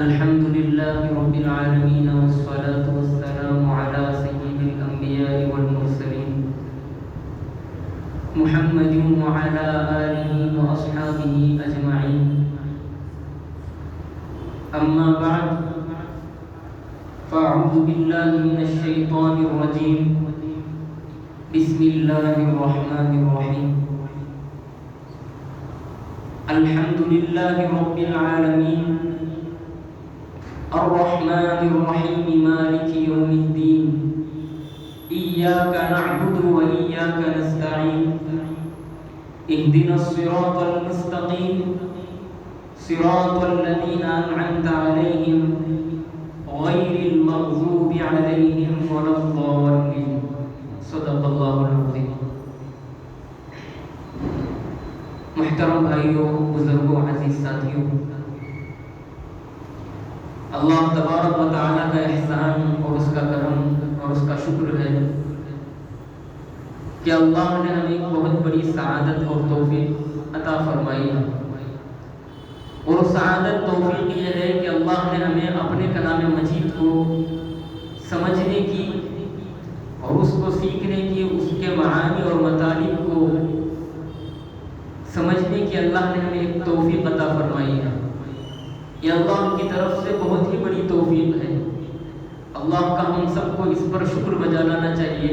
الحمد لله رب العالمين والصلاة والسلام على سيد الأنبياء والمرسلين محمد وعلى آله وأصحابه أجمعين. أما بعد فأعوذ بالله من الشيطان الرجيم. بسم الله الرحمن الرحيم. الحمد لله رب العالمين الرحمن الرحيم مالك يوم الدين. إياك نعبد وإياك نستعين. اهدنا الصراط المستقيم صراط الذين أنعمت عليهم غير المغضوب عليهم ولا الضالين. صدق الله العظيم. محترم بھائیوں، بزرگوں، عزیز ساتھیوں، اللہ تبارک و تعالیٰ کا احسان اور اس کا کرم اور اس کا شکر ہے کہ اللہ نے ہمیں ایک بہت بڑی سعادت اور توفیق عطا فرمائی ہے. اور سعادت توفیق یہ ہے کہ اللہ نے ہمیں اپنے کلام مجید کو سمجھنے کی اور اس کو سیکھنے کی، اس کے معانی اور مطالب کو سمجھنے کی اللہ نے ہمیں ایک توفیق عطا فرمائی ہے. یہ اللہ کی طرف سے بہت ہی بڑی توفیق ہے. اللہ کا ہم سب کو اس پر شکر بجا لانا چاہیے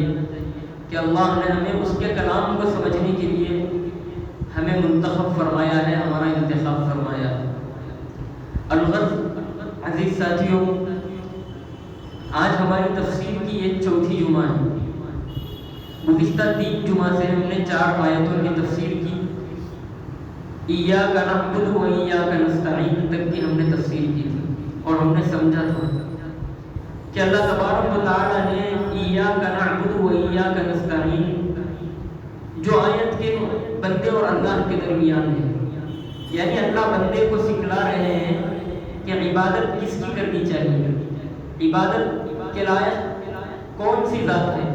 کہ اللہ نے ہمیں اس کے کلام کو سمجھنے کے لیے ہمیں منتخب فرمایا ہے، ہمارا انتخاب فرمایا ہے. الغرض عزیز ساتھیوں، آج ہماری تفسیر کی یہ چوتھی جمعہ ہے. گزشتہ 3 جمعہ سے ہم نے 4 آیتوں کی تفسیر کی. ایاک نعبد و ایاک نستعین تک کی ہم نے تفسیر کی تھی اور ہم نے سمجھا تھا کہ اللہ تبارک و تعالیٰ نے ایاک نعبد و ایاک نستعین جو آیت کے بندے اور اللہ کے درمیان ہے، یعنی اللہ بندے کو سکھلا رہے ہیں کہ عبادت کس کی کرنی چاہیے، عبادت کے لائق کون سی ذات ہے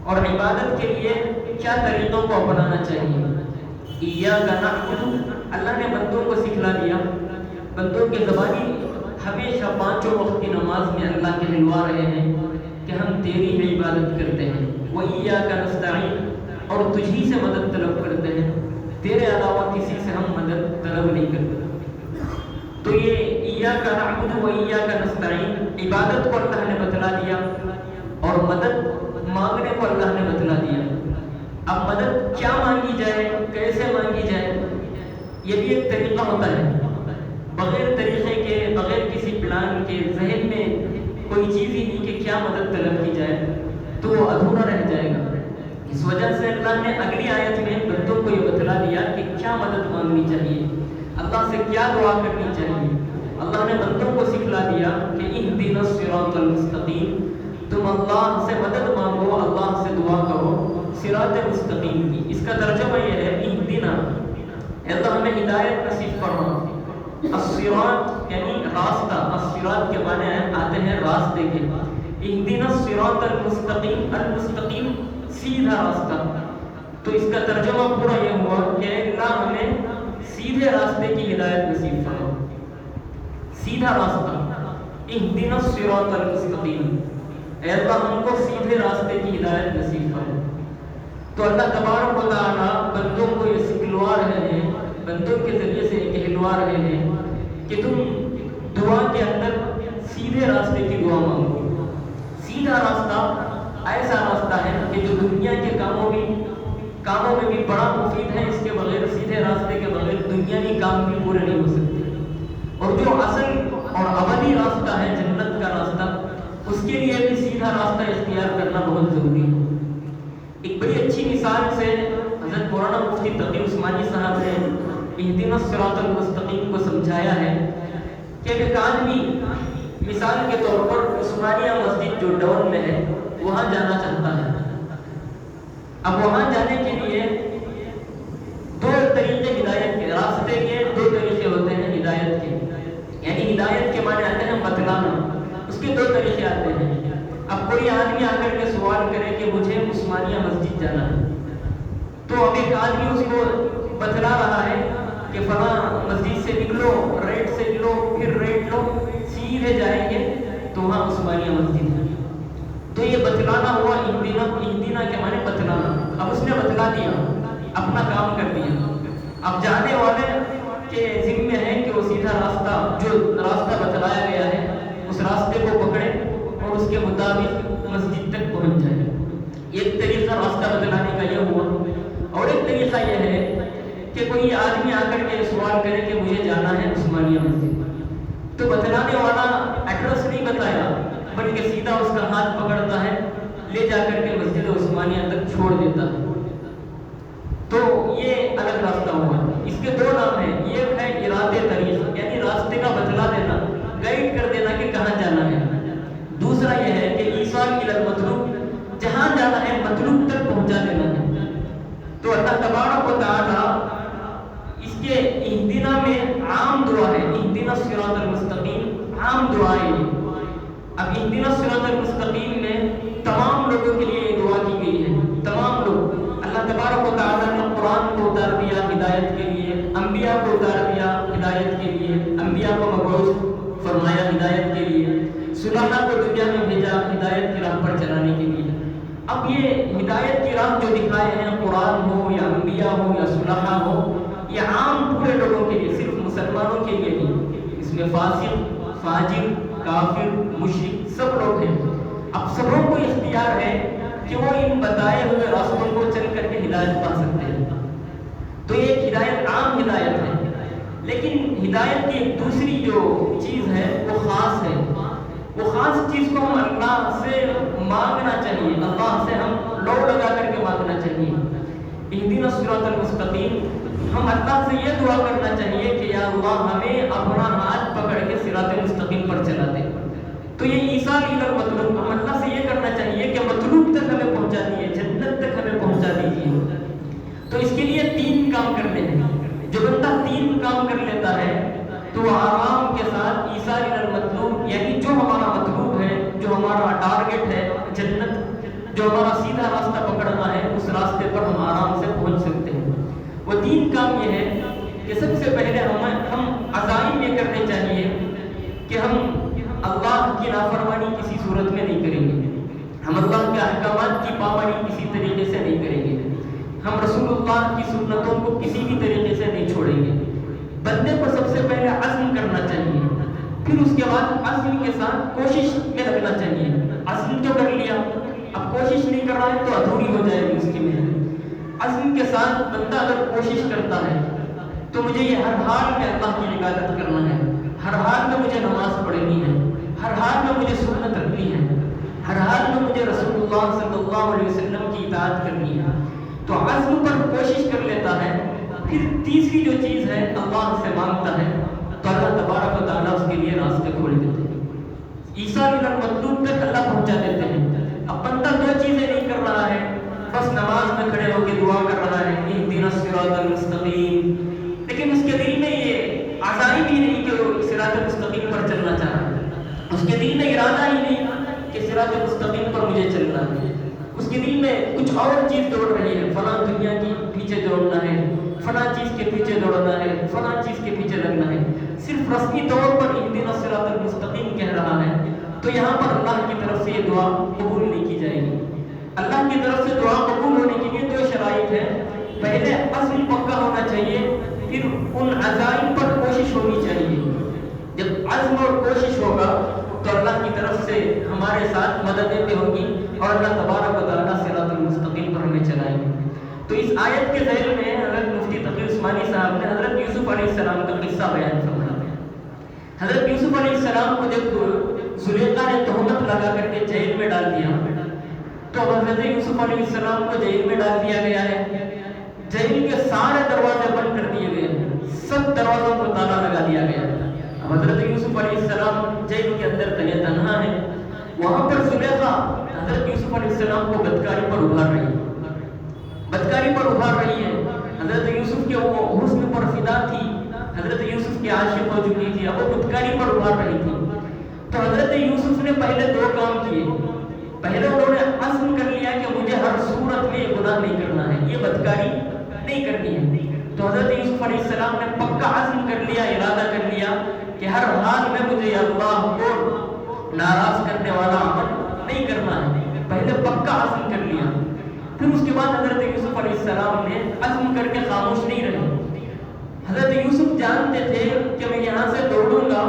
اور عبادت کے لیے کیا طریقوں کو اپنانا چاہیے. ایاک نعبد، اللہ نے بندوں کو سکھلا دیا. بندوں کے زبانی ہمیشہ 5 وقت کی نماز میں اللہ کے دلوا رہے ہیں کہ ہم تیری ہی عبادت کرتے ہیں. وَإِيَّاكَ نَسْتَعِينُ، اور تجھی سے مدد طلب کرتے ہیں، تیرے علاوہ کسی سے ہم مدد طلب نہیں کرتے. تو یہ ایاک نعبد وإياك نستعین عبادت کو اللہ نے بتلا دیا اور مدد مانگنے کو اللہ نے بتلا دیا. اب مدد کیا مانگی جائے، کیسے مانگی جائے، یہ بھی ایک طریقہ ہوتا ہے. بغیر طریقے کے، بغیر کسی پلان کے ذہن میں کوئی چیز ہی نہیں کہ کیا مدد طلب کی جائے تو وہ ادھورا رہ جائے گا. اس وجہ سے اللہ نے اگلی آیت میں بندوں کو یہ بتلا دیا کہ کیا مدد مانگنی چاہیے، اللہ سے کیا دعا کرنی چاہیے. اللہ نے بندوں کو سکھلا دیا کہ اہدنا الصراط المستقیم، تم اللہ سے مدد مانگو، اللہ سے دعا کرو صراط مستقیم کی. اس کا ترجمہ یہ ہے اہدنا، اللہ ہمیں ہدایت نصیب فرما. الصراط یعنی راستہ، الصراط کے معنی آتے ہیں راستے کے. اہدنا الصراط المستقیم، المستقیم سیدھا راستہ. تو اس کا ترجمہ پورا یہ ہوا کہ اللہ ہمیں سیدھے راستے کی ہدایت نصیب فرما. سیدھا راستہ، اہدنا الصراط المستقیم، اے اللہ ہم کو سیدھے راستے کی ہدایت نصیب فرما. تو اللہ تبارک و تعالیٰ بندوں کو یہ سکھلوا رہے ہیں، بندوں کے ذریعے سے یہ کہلوا رہے ہیں کہ تم دعا کے اندر سیدھے راستے کی دعا مانگو. سیدھا راستہ ایسا راستہ ہے کہ جو دنیا کے کاموں میں بھی بڑا مفید ہے. اس کے بغیر، سیدھے راستے کے بغیر دنیاوی کام بھی پورے نہیں ہو سکتے. اور جو اصل اور ابدی راستہ ہے، جنت کا راستہ، اس کے لیے بھی سیدھا راستہ اختیار کرنا بہت ضروری ہے. ایک بڑی اچھی مثال سے حضرت مولانا مفتی تقی عثمانی صاحب نے اہدنا الصراط المستقیم کو سمجھایا ہے کہ ایک آدمی مثال کے طور پر عثمانیہ مسجد جو ڈون میں ہے وہاں جانا چاہتا ہے. اب وہاں جانے کے لیے 2 طریقے ہدایت کے، راستے کے 2 طریقے ہوتے ہیں ہدایت کے. یعنی ہدایت کے معنی آتے ہیں بتلانا، اس کے 2 طریقے آتے ہیں. اب کوئی آدمی آ کر کے سوال کرے کہ مجھے عثمانیہ مسجد جانا ہے، تو اب ایک آدمی اس کو بتلا رہا ہے کہ فلاں مسجد سے نکلو، ریٹ سے نکلو، پھر ریٹ لو، سیدھے جائیں گے تو وہاں عثمانیہ مسجد ہے۔ تو یہ بتلانا ہوا، اہدینا کے معنی بتلانا۔ اب اس نے بتلا دیا، اپنا کام کر دیا۔ اب جانے والے کے ذمہ ہے کہ وہ سیدھا راستہ، جو راستہ بتلایا گیا ہے اس راستے کو پکڑے اور اس کے مطابق مسجد تک پہنچ جائے۔ ایک طریقہ راستہ بتلانے کا یہ ہوا، اور ایک طریقہ یہ ہے کہ کوئی آدمی آ کر کے سوال کرے کہ مجھے جانا ہے عثمانیہ مسجد، تو بتلانے والا ایڈریس نہیں بتایا بلکہ سیدھا اس کا ہاتھ پکڑتا ہے، لے جا کر کے مسجد عثمانیہ تک چھوڑ دیتا ہے۔ تو یہ الگ راستہ ہوا۔ اس کے دو نام ہیں، ایک ہے ارادے طریق، یعنی راستے کا بتلا دینا، گائیڈ کر دینا کہ کہاں جانا ہے۔ دوسرا یہ ہے کہ ایصال الی المطلوب، جہاں جانا ہے مطلوب تک پہنچا دینا ہے۔ تو اللہ تبارک و تعالی اس کے اہدنا میں عام دعا ہے، اہدنا الصراط المستقیم عام دعا ہے۔ اب اہدنا الصراط المستقیم میں تمام لوگوں کے لیے یہ دعا کی گئی ہے، تمام لوگ۔ اللہ تبارک و تعالیٰ نے قرآن کو اتار دیا ہدایت کے لیے، انبیاء کو اتار دیا ہدایت کے لیے، انبیاء کو مبعوث فرمایا ہدایت کے لیے، صلحاء کو دنیا میں بھیجا ہدایت کی راہ پر چلانے کے لیے۔ اب یہ ہدایت کی راہ جو دکھائے ہیں، قرآن ہو یا انبیاء ہو یا صلحاء ہو، یہ عام پورے لوگوں کے لیے، صرف مسلمانوں کے لیے نہیں۔ اس میں فاسق، فاجر، کافر، مشرک سب لوگ ہیں۔ اب سبوں کو اختیار ہے کہ وہ ان بتائے ہوئے راستوں کو چل کر کے ہدایت پا سکتے ہیں۔ تو یہ ایک ہدایت عام ہدایت ہے، لیکن ہدایت کی ایک دوسری جو چیز ہے وہ خاص ہے۔ وہ خاص چیز کو ہم اللہ سے مانگنا چاہیے، اللہ سے ہم لو لگا کر کے مانگنا چاہیے۔ اہدنا الصراط المستقیم، ہم اللہ سے یہ دعا کرنا چاہیے کہ یا اللہ ہمیں اپنا ہاتھ پکڑ کے صراط مستقیم پر چلا دے۔ تو یہ ایصال الی المطلوب، ہم اللہ سے یہ کرنا چاہیے کہ مطلوب تک ہمیں پہنچا دیجیے، جنت تک ہمیں پہنچا دیجیے۔ تو اس کے لیے 3 کام کرنے ہیں۔ جو بندہ 3 کام کر لیتا ہے تو وہ آرام کے ساتھ ایصال الی المطلوب، یعنی جو ہمارا مطلوب ہے، جو ہمارا ٹارگٹ ہے جنت، جو ہمارا سیدھا راستہ پکڑنا ہے، اس راستے پر ہم آرام سے پہنچ سکتے ہیں۔ وہ 3 کام یہ ہے کہ سب سے پہلے ہم عزائم یہ کرنے چاہیے کہ ہم اللہ کی نافرمانی کسی صورت میں نہیں کریں گے، ہم اللہ کے احکامات کی پابندی کسی طریقے سے نہیں کریں گے، ہم رسول اللہ کی سنتوں کو کسی بھی طریقے سے نہیں چھوڑیں گے۔ بندے کو سب سے پہلے عزم کرنا چاہیے، پھر اس کے بعد عزم کے ساتھ کوشش میں لگنا چاہیے۔ عزم تو کر لیا، اب کوشش نہیں کر رہا ہے تو ادھوری ہو جائے گی اس کی محنت۔ عزم کے ساتھ بندہ اگر کوشش کرتا ہے تو مجھے یہ ہر حال میں اللہ کی عبادت کرنا ہے، ہر حال میں مجھے نماز پڑھنی ہے، ہر حال میں مجھے سنت رکھنی ہے، ہر حال میں مجھے رسول اللہ صلی اللہ علیہ وسلم کی اطاعت کرنی ہے، تو عزم پر کوشش کر لیتا ہے۔ پھر تیسری جو چیز ہے اللہ سے مانگتا ہے تو اللہ تبارک و تعالیٰ اس کے لیے راستے کھول دیتے ہیں، ایصال الی المطلوب تک اللہ پہنچا دیتے ہیں۔ اب بندہ 2 چیزیں نہیں کر رہا ہے، بس نماز میں کھڑے ہو کے دعا کر رہا ہے اہدنا الصراط المستقیم، لیکن اس کے دل میں یہ عزائم ہی نہیں کہ وہ صراط المستقیم پر چلنا چاہ رہا ہے، اس کے دل میں ارادہ ہی نہیں کہ صراط المستقیم پر مجھے چلنا ہے، اس کے دل میں کچھ اور چیز دوڑ رہی ہے، فلاں دنیا کی پیچھے دوڑنا ہے، فلاں چیز کے پیچھے دوڑنا ہے، فلاں چیز کے پیچھے لگنا ہے، صرف رسمی طور پر اہدنا الصراط المستقیم کہہ رہا ہے، تو یہاں پر اللہ کی طرف سے یہ دعا قبول نہیں کی جائے گی۔ اللہ کی طرف سے دعا قبول ہونے کے لیے 2 شرائط ہیں، پہلے عزم پکا ہونا چاہیے، پھر ان عزائم پر کوشش ہونی چاہیے۔ جب عزم اور کوشش ہوگا تو اللہ کی طرف سے ہمارے ساتھ مددیں بھی ہوگی اور اللہ تبارک و تعالیٰ صراط المستقیم پر ہمیں چلائیں گے۔ تو اس آیت کے ذیل میں حضرت مفتی تقی عثمانی صاحب نے حضرت یوسف علیہ السلام کا قصہ بیان فرمایا۔ حضرت یوسف علیہ السلام کو جب زلیخا نے تہمت لگا کر کے جیل میں ڈال دیا تو حضرت یوسف علیہ السلام کو جیل میں ڈال دیا گیا ہے، جیل کے سارے دروازے بند کر دیے گئے ہیں، سب دروازوں کو تالا لگا دیا گیا ہے۔ اب حضرت یوسف علیہ السلام جیل کے اندر تنہا ہے، وہاں پر زلیخا حضرت یوسف علیہ السلام کو بدکاری پر ابھار رہی ہے، بدکاری پر ابھار رہی ہے۔ حضرت یوسف کے وہ حسن پر فدا تھی، حضرت یوسف کی عاشق ہو چکی تھی، اب وہ بدکاری پر ابھار رہی تھی۔ تو حضرت یوسف نے پہلے 2 کام کیے، پہلے انہوں نے عزم کر لیا کہ مجھے ہر صورت میں یہ گناہ نہیں کرنا ہے، یہ بدکاری نہیں کرنی ہے۔ تو حضرت یوسف علیہ السلام نے پکا عزم کر لیا، ارادہ کر لیا کہ ہر حال میں مجھے اللہ کو ناراض کرنے والا عمل نہیں کرنا ہے، پہلے پکا عزم کر لیا۔ پھر اس کے بعد حضرت یوسف علیہ السلام نے عزم کر کے خاموش نہیں رہے۔ حضرت یوسف جانتے تھے کہ میں یہاں سے دوڑوں گا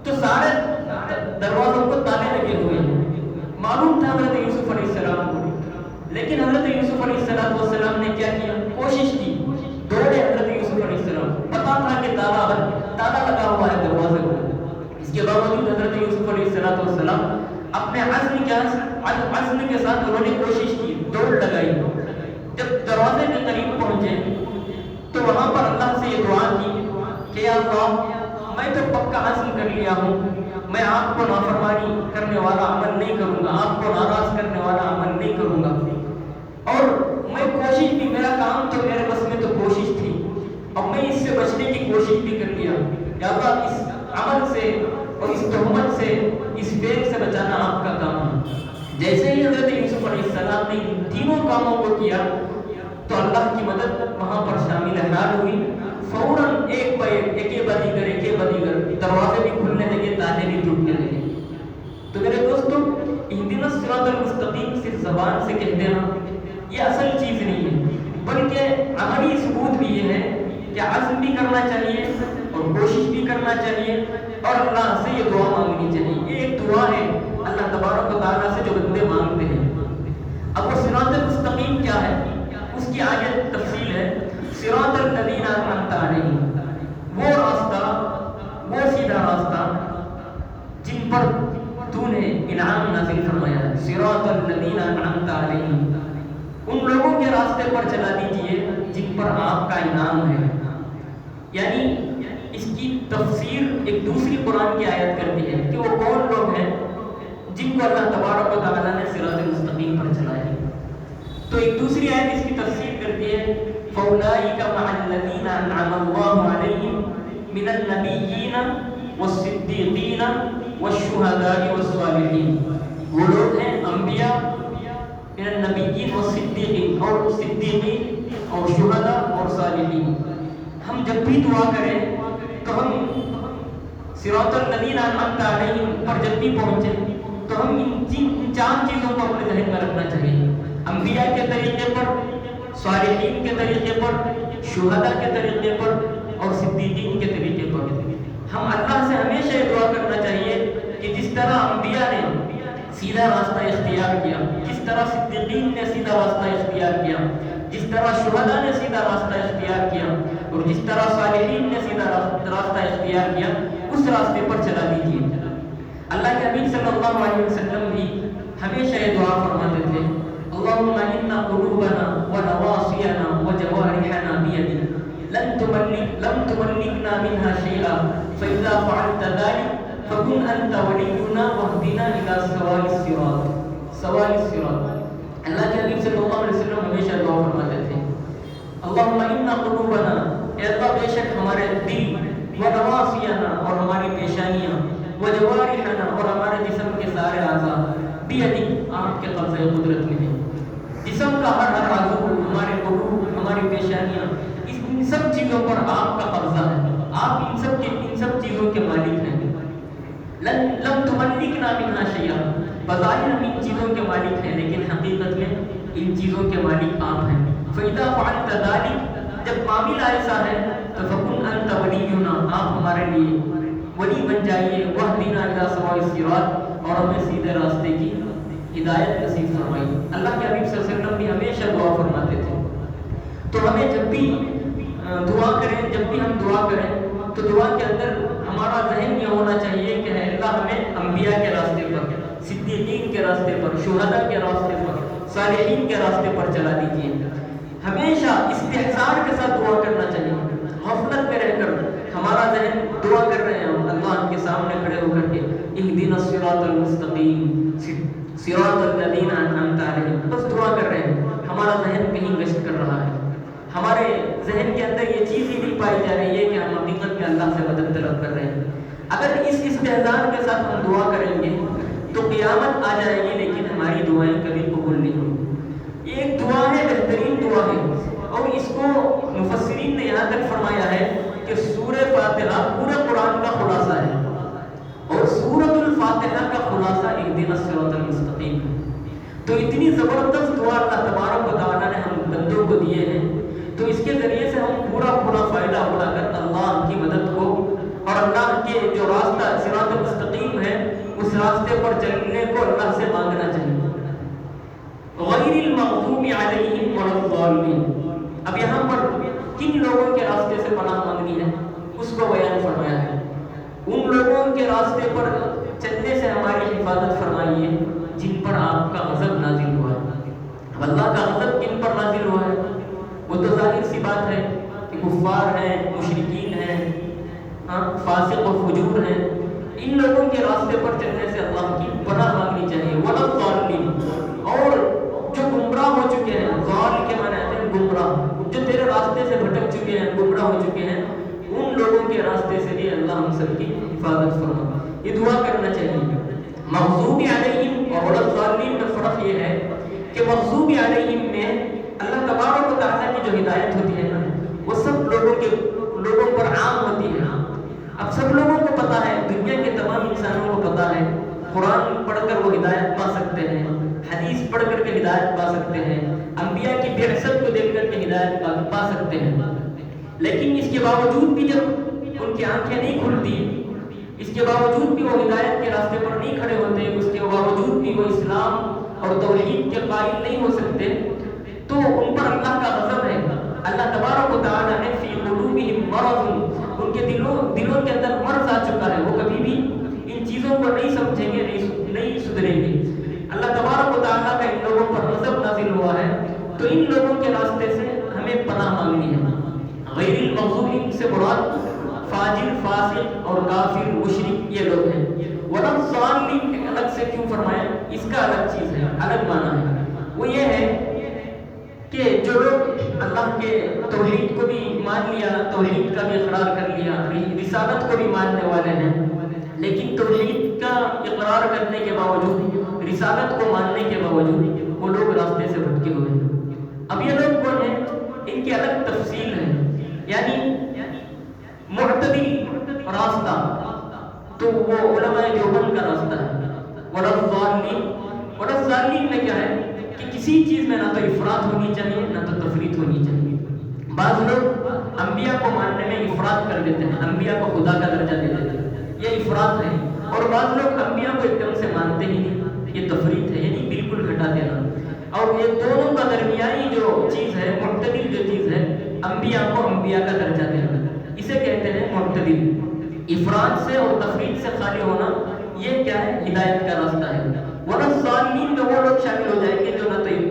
تو سارے دروازوں کو تالے لگے ہوئے ہیں، معلوم تھا حضرت یوسف علیہ السلام کو، لیکن حضرت یوسف علیہ السلام نے کیا کیا؟ کوشش کی، دوڑے حضرت یوسف علیہ السلام، پتا تھا کہ تالا لگا ہوا ہے دروازے کو، اس کے باوجود حضرت یوسف علیہ السلام اپنے عزم کے ساتھ انہوں نے کوشش کی، دوڑ لگائی۔ جب دروازے کے قریب پہنچے تو وہاں پر اللہ سے یہ دعا کی کہ یا اللہ، میں تو پکا عزم کر لیا ہوں، میں آپ کو نافرمانی کرنے والا عمل نہیں کروں گا، آپ کو ناراض کرنے والا عمل نہیں کروں گا، اور میں کوشش بھی، میرا کام تو میرے بس میں تو کوشش تھی، اور میں اس سے بچنے کی کوشش بھی کر لیا، یا اللہ اس عمل سے اور اس تہمت سے، اس فیک سے بچانا آپ کا کام ہے۔ جیسے ہی حضرت یوسف علیہ السلام نے ان تینوں کاموں کو کیا تو اللہ کی مدد وہاں پر شامل حال ہوئی، فوراً ایک بدیگر دروازے بھی کھلنے لگے، تالے بھی ٹوٹنے لگے۔ تو میرے دوستو، اہدنا الصراط المستقیم صرف زبان سے کہہ دینا یہ اصل چیز نہیں ہے، بلکہ عملی ثبوت بھی یہ ہے کہ عزم بھی کرنا چاہیے اور کوشش بھی کرنا چاہیے اور اللہ سے یہ دعا مانگنی چاہیے۔ یہ ایک دعا ہے اللہ تبارک و تعالیٰ سے جو بندے مانگتے ہیں۔ اب وہ صراط المستقیم کیا ہے؟ اس کی آگے تفصیل ہے، صراط الذین انعمت علیہم، وہ راستہ، وہ سیدھا راستہ جن پر تو نے انعام نازل فرمایا ہے، صراط الذین انعمت علیہم، ان لوگوں کے راستے پر چلا دیجئے جن پر آپ کا انعام ہے۔ یعنی اس کی تفسیر ایک دوسری قرآن کی آیت کرتی ہے کہ وہ کون لوگ ہیں جن کو اللہ تبارک و تعالیٰ نے صراط المستقیم پر چلایا ہے۔ تو ایک دوسری آیت اس کی تفسیر کرتی ہے، فَأُولَٰئِكَ مَعَ الَّذِينَ أَنْعَمَ اللَّهُ عَلَيْهِمْ مِنَ النَّبِيِّينَ وَالصِّدِّيقِينَ وَالشُّهَدَاءِ وَالصَّالِحِينَ، وہ لوگ ہیں انبیاء، من النبیین والصدیقین، اور صدیقین اور شہداء اور صالحین۔ ہم جب بھی دعا کریں تو ہم صراط الذین انعمت علیہم پر جب بھی پہنچیں تو ہم ان چار چیزوں کو اپنے ذہن میں رکھنا چاہیے، انبیاء کے طریقے پر، صالحین کے طریقے پر، شہداء کے طریقے پر اور صدیقین کے طریقے پر۔ ہم اللہ سے ہمیشہ یہ دعا کرنا چاہیے کہ جس طرح انبیاء نے سیدھا راستہ اختیار کیا، جس طرح صدیقین نے سیدھا راستہ اختیار کیا، جس طرح شہداء نے سیدھا راستہ اختیار کیا، اور جس طرح صالحین نے سیدھا راستہ اختیار کیا، اس راستے پر چلا دیجیے۔ اللہ کے حبیب صلی اللہ علیہ وسلم بھی ہمیشہ یہ دعا فرماتے تھے، اللہم ان قلوبنا ونواصینا وجوارحنا بیدک لم تملکنا منها شیئا فاذا فعلت ذلك فكن انت ولينا واهدنا الى سواء الصراط۔ اللہ کے حبیب صلی اللہ علیہ وسلم ہمیشہ دعا فرماتے تھے، اللہم ان قلوبنا، اے اللہ بے شک ہمارے دل، ونواصینا اور ہماری پیشانیاں، وجوارحنا اور ہمارے جسم کے سارے اعضاء، بیدک آپ کے قبضہ قدرت میں ہیں۔ جسم کا ہر عضو، ہمارے قلوب، ہماری پیشانیاں، ان سب چیزوں پر آپ کا قبضہ ہے، آپ ان سب چیزوں کے مالک ہیں۔ لم تملکنا منها شیئا، بظاہر ہم ان چیزوں کے مالک ہیں لیکن حقیقت میں ان چیزوں کے مالک آپ ہیں۔ فَإِذَا فَعَلْتَ ذَلِكَ، جب معاملہ ایسا ہے تو فَكُنْ أَنْتَ وَلِيُّنَا، آپ ہمارے لیے ولی بن جائیے، وَاهْدِنَا إِلَىٰ سَوَاءِ الصِّرَاط، اور ہمیں سیدھے راستے کی ہدایت نصیب فرمائی۔ اللہ کے حبیب صلی اللہ علیہ وسلم بھی ہمیشہ دعا فرماتے تھے۔ تو ہمیں جب بھی دعا کریں، جب بھی ہم دعا کریں تو دعا کے اندر ہمارا ذہن یہ ہونا چاہیے کہ اے اللہ ہمیں انبیاء کے راستے پر، صدیقین کے راستے پر، شہداء کے راستے پر، صالحین کے راستے پر چلا دیجیے۔ ہمیشہ استحضار کے ساتھ دعا کرنا چاہیے، غفلت میں رہ کر ہمارا ذہن دعا کر رہے ہیں، اللہ کے سامنے کھڑے ہو کر کے اہدنا الصراط المستقیم صراط الذین انعمت علیہم، بس دعا کر رہے ہیں، ہمارا ذہن کہیں گشت کر رہا ہے، ہمارے ذہن کے اندر یہ چیز ہی نہیں پائی جا رہی ہے کہ ہم حقیقت میں اللہ سے مدد طلب کر رہے ہیں۔ اگر اس استحضار کے ساتھ ہم دعا کریں گے تو قیامت آ جائے گی لیکن ہماری دعائیں کبھی قبول نہیں ہوں گی۔ یہ ایک دعا ہے، بہترین دعا ہے، اور اس کو مفسرین مفسرین نے یہاں تک فرمایا ہے کہ سورہ فاتحہ پورے قرآن کا خلاصہ ہے، اور سورۃ الفاتحہ کا خلاصہ اہدنا الصراط المستقیم ہے۔ تو اتنی زبردست دعا اللہ تبارک و تعالیٰ نے ہم بندوں کو دیے ہیں، تو اس کے ذریعے سے ہم پورا فائدہ اٹھا کر اللہ کی مدد کو اور اللہ کے جو راستہ صراط المستقیم ہے اس راستے پر چلنے کو اللہ سے مانگنا چاہیے۔ غیر المغضوب علیہم ولا الضالین، اب یہاں پر کن لوگوں کے راستے سے پناہ مانگنی ہے اس کو بیان فرمایا ہے۔ ان لوگوں کے راستے پر چلنے سے ہماری حفاظت فرمائیے جن پر آپ کا غضب نازل ہوا ہے۔ اب اللہ کا غضب کن پر نازل ہوا ہے؟ وہ تو ظاہر سی بات ہے کہ کفار ہیں، مشرکین ہیں، فاسق و فجور ہیں، ان لوگوں کے راستے پر چلنے سے اللہ کی پناہ مانگنی چاہیے۔ ولا الضالین، اور جو گمراہ ہو چکے ہیں، ضال کے معنی ہے گمراہ، جو تیرے راستے سے بھٹک چکے ہیں، گمراہ ہو چکے ہیں، ان لوگوں کے راستے سے بھی اللہ ہم سب کی حفاظت فرما۔ یہ دعا کرنا چاہیے۔ مغضوب علیہم اور الضالین میں فرق یہ ہے کہ مغضوب علیہم میں اللہ تبارک و تعالیٰ کی جو ہدایت ہوتی ہے نا وہ سب لوگوں پر عام ہوتی ہے۔ اب سب لوگوں کو پتہ ہے، دنیا کے تمام انسانوں کو پتہ ہے، قرآن پڑھ کر وہ ہدایت پا سکتے ہیں، حدیث پڑھ کر کے ہدایت پا سکتے ہیں، انبیاء کی بعثت کو دیکھ کر کے ہدایت پا سکتے ہیں، لیکن اس کے باوجود بھی جب ان کی آنکھیں نہیں کھلتی، اس کے باوجود بھی وہ ہدایت کے راستے پر نہیں کھڑے ہوتے، اس کے باوجود بھی وہ اسلام اور توحید کے قائل نہیں ہو سکتے، تو ان پر اللہ کا غضب ہے۔ اللہ تبارک و تعالیٰ نے فی قلوبہم مرض، ان کے دلوں کے اندر مرض آ چکا ہے، وہ کبھی بھی ان چیزوں کو نہیں سمجھیں گے، نہیں سدھریں گے۔ اللہ تبارک و تعالیٰ کا ان لوگوں پر غضب نازل ہوا ہے، تو ان لوگوں کے راستے سے ہمیں پناہ مانگنی ہے۔ غیر المغضوب سے مراد فاجر، فاسق اور کافر، مشرک یہ لوگ ہیں۔ ولا الضالین الگ سے کیوں فرمایا؟ اس کا الگ چیز ہے، الگ معنی ہے۔ وہ یہ ہے کہ جو لوگ اللہ کے توحید کو بھی مان لیا، توحید کا بھی اقرار کر لیا، رسالت کو بھی ماننے والے ہیں، لیکن توحید کا اقرار کرنے کے باوجود، رسالت کو ماننے کے باوجود وہ لوگ راستے سے بھٹکے ہوئے ہیں۔ اب یہ لوگ کون ہیں؟ ان کی الگ تفصیل ہے، یعنی معتدل راستہ تو وہ علماء دیوبند کا راستہ ہے۔ ولا الضالین میں کیا ہے کہ کسی چیز میں نہ تو افراط ہونی چاہیے نہ تو تفریط ہونی چاہیے۔ بعض لوگ انبیاء کو ماننے میں افراط کر دیتے ہیں، انبیاء کو خدا کا درجہ دے دیتے ہیں، یہ افراط ہے، اور بعض لوگ انبیاء کو ایک دم سے مانتے ہی نہیں، یہ تفریط ہے، یعنی بالکل گھٹا دینا۔ اور یہ دونوں کا درمیانی جو چیز ہے، معتدل جو چیز ہے، انبیاء کو انبیاء کا درجہ دینا، اسے کہتے ہیں معتدل۔ افراط سے اور تفریط سے خالی ہونا، یہ کیا ہے؟ ہدایت کا راستہ ہے۔ ولا الضالین میں وہ لوگ شامل ہو جائیں گے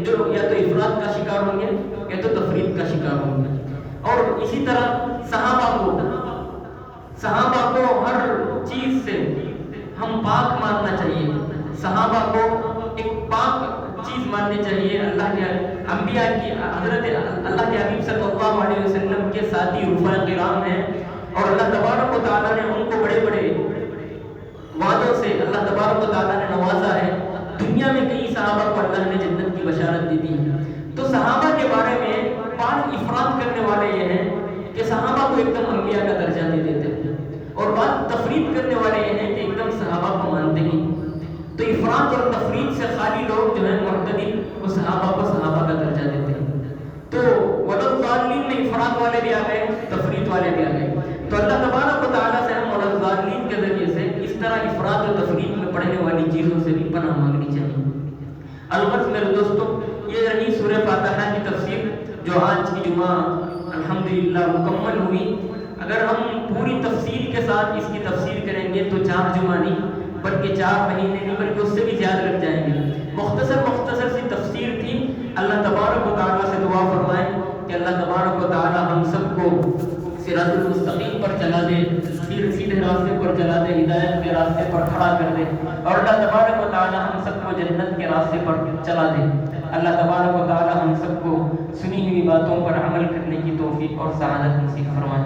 جو یا تو افراط کا شکار ہوں گے یا تو تفریط کا شکار ہوں گے۔ اور اسی طرح صحابہ کو ہر چیز سے ہم پاک ماننا چاہیے، صحابہ کو ایک پاک چیز ماننی چاہیے۔ اللہ کے انبیاء کی، حضرت اللہ کے حبیب صلی اللہ علیہ وسلم کے ساتھی رفاق کرام ہیں، اور اللہ تبارک و تعالیٰ نے ان کو بڑے بڑے وعدوں سے اللہ تبارک و تعالیٰ نے نوازا ہے۔ دنیا میں کئی صحابہ کو اللہ نے جنت کی بشارت دی تھی۔ تو صحابہ کے بارے میں بعض افراط کرنے والے یہ ہیں کہ صحابہ کو ایک دم انبیاء کا درجہ دے دیتے ہیں، اور بعض تفریط کرنے والے یہ ہیں کہ ایک دم صحابہ کو مانتے ہی۔ تو افراط اور تفریط سے خالی لوگ جو ہیں معتدل، وہ صحابہ کو صحابہ کا درجہ دیتے ہیں۔ تو ولا الضالین میں افراط والے بھی آ گئے، تفریط والے بھی آ گئے۔ تو اللہ تبارک و تعالیٰ سے ہم ولا الضالین کے ذریعے سے اس طرح افراط و تفریط میں پڑھنے والی چیزوں سے بھی پناہ مانگنی چاہیے۔ الغرض میرے دوستوں، یہ رہی سورہ فاتحہ کی تفسیر جو آج کی جمعہ الحمدللہ مکمل ہوئی۔ اگر ہم پوری تفصیل کے ساتھ اس کی تفسیر کریں گے تو 4 جمعہ نہیں بلکہ 4 مہینے نہیں بلکہ اس سے بھی زیادہ لگ جائیں گے۔ مختصر سی تفسیر تھی۔ اللہ تبارک و تعالیٰ سے دعا فرمائیں کہ اللہ تبارک و تعالیٰ ہم سب کو صراط المستقیم پر چلا دے، سیدھے راستے پر چلا دے، ہدایت کے راستے پر کھڑا کر دے، اور اللہ تبارک و تعالیٰ ہم سب کو جنت کے راستے پر چلا دے۔ اللہ تبارک و تعالیٰ ہم سب کو سنی ہوئی باتوں پر عمل کرنے کی توفیق اور سعادت نصیب فرمائے۔